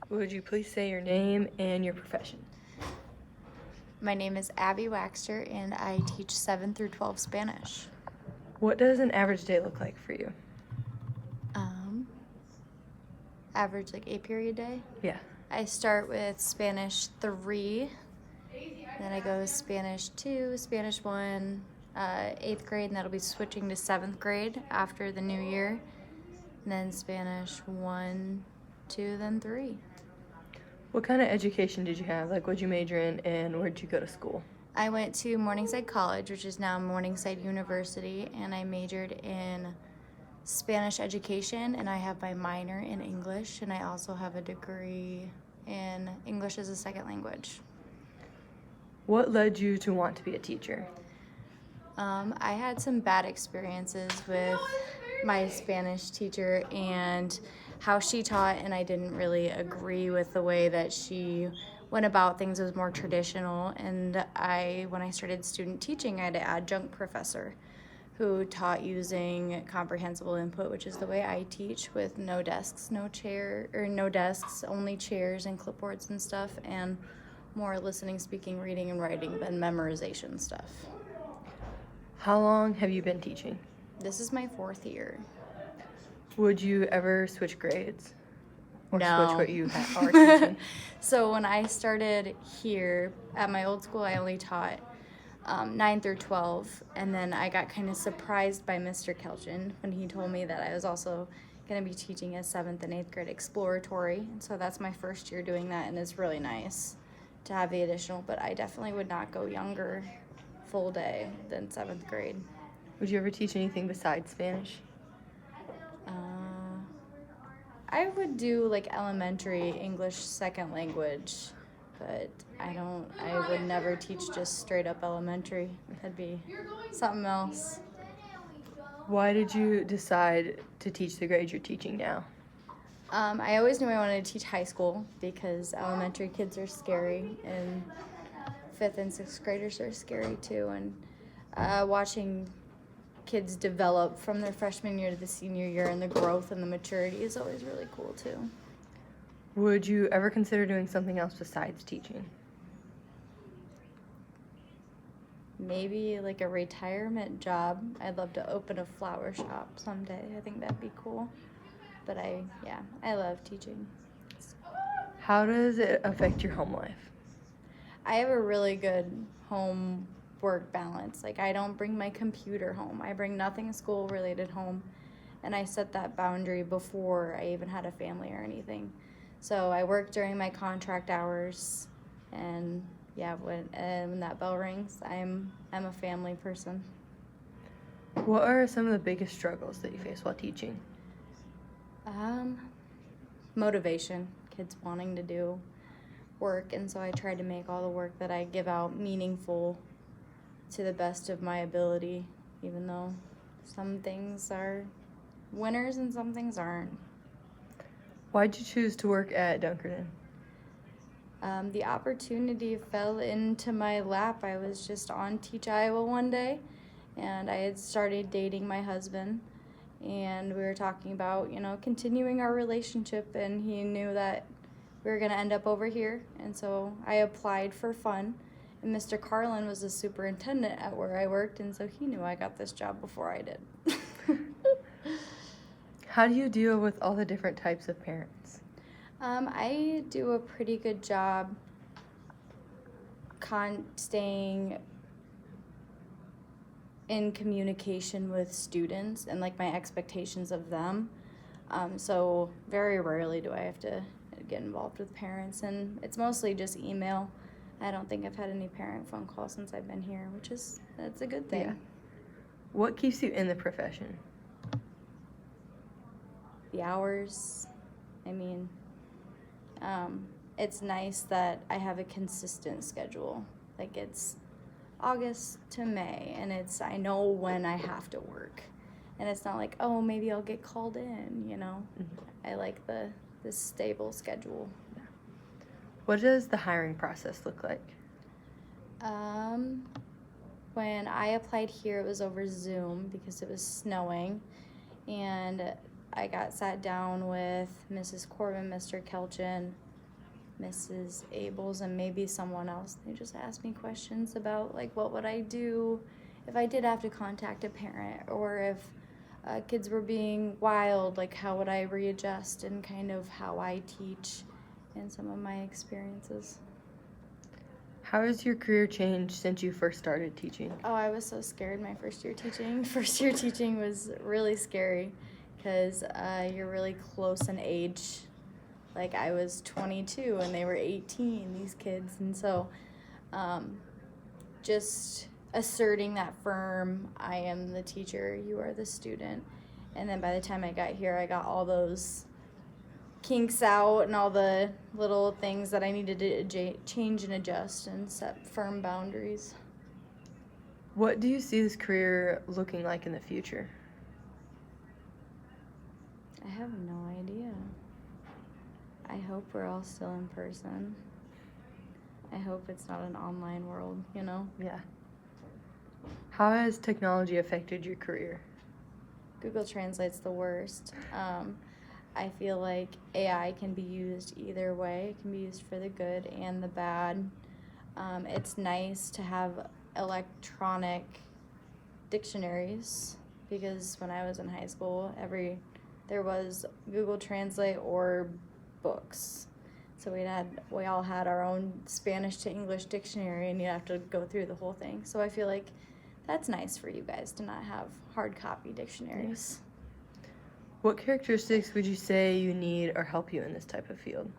Would you please say your name and your profession? My name is Abby Waechter, and I teach 7 through 12 Spanish. What does an average day look like for you? Um, Average, like 8-period day. Yeah. I start with Spanish 3, then I go Spanish 2, Spanish 1, 8th grade, and that'll be switching to 7th grade after the new year. And then Spanish 1, 2, then 3. What kind of education did you have? Like, what'd you major in, and where'd you go to school? I went to Morningside College, which is now Morningside University, and I majored in Spanish education, and I have my minor in English, and I also have a degree in English as a second language. What led you to want to be a teacher? I had some bad experiences with my Spanish teacher and how she taught, and I didn't really agree with the way that she went about things. It was more traditional, and when I started student teaching, I had an adjunct professor who taught using comprehensible input, which is the way I teach, with no desks, only chairs and clipboards and stuff, and more listening, speaking, reading, and writing than memorization stuff. How long have you been teaching? This is my 4th year. Would you ever switch grades? Or No. switch what you are teaching? So when I started here at my old school, I only taught 9 through 12, and then I got kind of surprised by Mr. Kelchin when he told me that I was also going to be teaching a 7th and 8th grade exploratory, and so that's my first year doing that, and it's really nice to have the additional, but I definitely would not go younger full day than 7th grade. Would you ever teach anything besides Spanish? I would do like elementary English second language, but I would never teach just straight up elementary. That'd be something else. Why did you decide to teach the grades you're teaching now? I always knew I wanted to teach high school because elementary kids are scary, and 5th and 6th graders are scary too, and watching kids develop from their freshman year to the senior year, and the growth and the maturity is always really cool too. Would you ever consider doing something else besides teaching? Maybe like a retirement job. I'd love to open a flower shop someday. I think that'd be cool. But I love teaching. How does it affect your home life? I have a really good home work balance. Like, I don't bring my computer home. I bring nothing school related home, and I set that boundary before I even had a family or anything. So I work during my contract hours, and when that bell rings, I'm a family person. What are some of the biggest struggles that you face while teaching? Motivation, kids wanting to do work, and so I try to make all the work that I give out meaningful to the best of my ability, even though some things are winners and some things aren't. Why'd you choose to work at Dunkerton? The opportunity fell into my lap. I was just on Teach Iowa one day, and I had started dating my husband, and we were talking about, continuing our relationship, and he knew that we were going to end up over here, and so I applied for fun, and Mr. Carlin was the superintendent at where I worked, and so he knew I got this job before I did. How do you deal with all the different types of parents? I do a pretty good job staying in communication with students and like my expectations of them. So very rarely do I have to get involved with parents, and it's mostly just email. I don't think I've had any parent phone calls since I've been here, that's a good thing. Yeah. What keeps you in the profession? The hours. It's nice that I have a consistent schedule. Like, it's August to May, and I know when I have to work. And it's not like, oh, maybe I'll get called in, Mm-hmm. I like the stable schedule. What does the hiring process look like? When I applied here, it was over Zoom because it was snowing, and I got sat down with Mrs. Corbin, Mr. Kelchin, Mrs. Abels and maybe someone else. They just asked me questions about like what would I do if I did have to contact a parent, or if kids were being wild, like how would I readjust, and kind of how I teach and some of my experiences. How has your career changed since you first started teaching? Oh, I was so scared my first year teaching. First year teaching was really scary because you're really close in age. Like I was 22 and they were 18, these kids. And so just asserting that firm, I am the teacher, you are the student. And then by the time I got here, I got all those kinks out and all the little things that I needed to change and adjust and set firm boundaries. What do you see this career looking like in the future? I have no idea. I hope we're all still in person. I hope it's not an online world, you know? Yeah. How has technology affected your career? Google Translate's the worst. I feel like AI can be used either way. It can be used for the good and the bad. It's nice to have electronic dictionaries, because when I was in high school, there was Google Translate or books. So we all had our own Spanish to English dictionary, and you have to go through the whole thing. So I feel like that's nice for you guys to not have hard copy dictionaries. What characteristics would you say you need or help you in this type of field?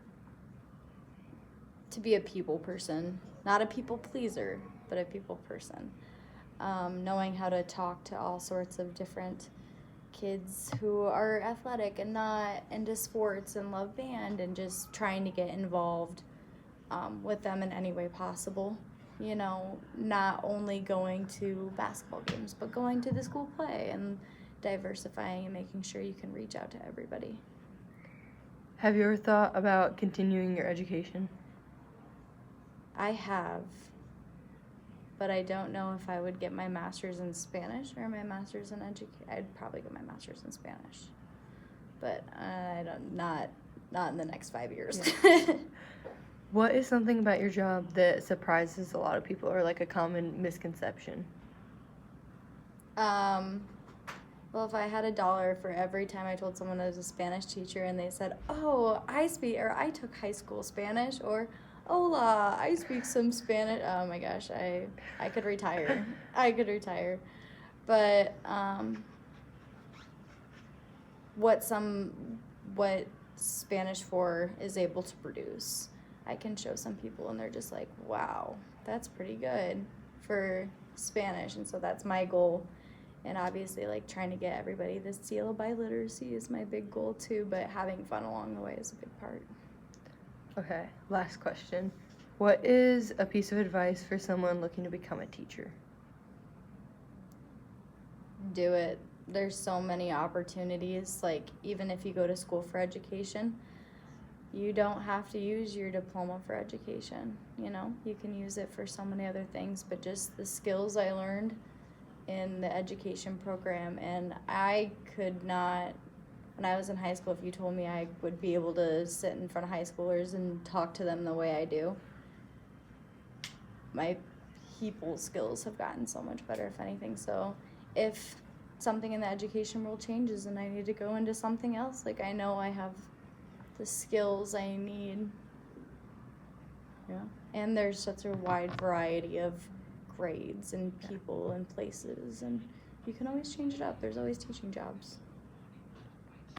To be a people person, not a people pleaser, but a people person. Knowing how to talk to all sorts of different kids who are athletic and not into sports and love band, and just trying to get involved with them in any way possible. You know, not only going to basketball games, but going to the school play and diversifying and making sure you can reach out to everybody. Have you ever thought about continuing your education? I have, but I don't know if I would get my master's in Spanish or my master's in I'd probably get my master's in Spanish, but not in the next 5 years. Yeah. What is something about your job that surprises a lot of people, or like a common misconception? Well, if I had $1 for every time I told someone I was a Spanish teacher and they said, "Oh, I took high school Spanish," or "Hola, I speak some Spanish." Oh my gosh, I could retire. I could retire. But what Spanish 4 is able to produce, I can show some people and they're just like, "Wow, that's pretty good for Spanish." And so that's my goal. And obviously, like, trying to get everybody the seal of biliteracy is my big goal too, but having fun along the way is a big part. Okay, last question. What is a piece of advice for someone looking to become a teacher? Do it. There's so many opportunities. Like, even if you go to school for education, you don't have to use your diploma for education. You know, you can use it for so many other things, but just the skills I learned in the education program, and I could not, when I was in high school, if you told me I would be able to sit in front of high schoolers and talk to them the way I do, my people skills have gotten so much better, if anything. So if something in the education world changes and I need to go into something else, like, I know I have the skills I need. Yeah. And there's such a wide variety of grades and people and places, and you can always change it up. There's always teaching jobs.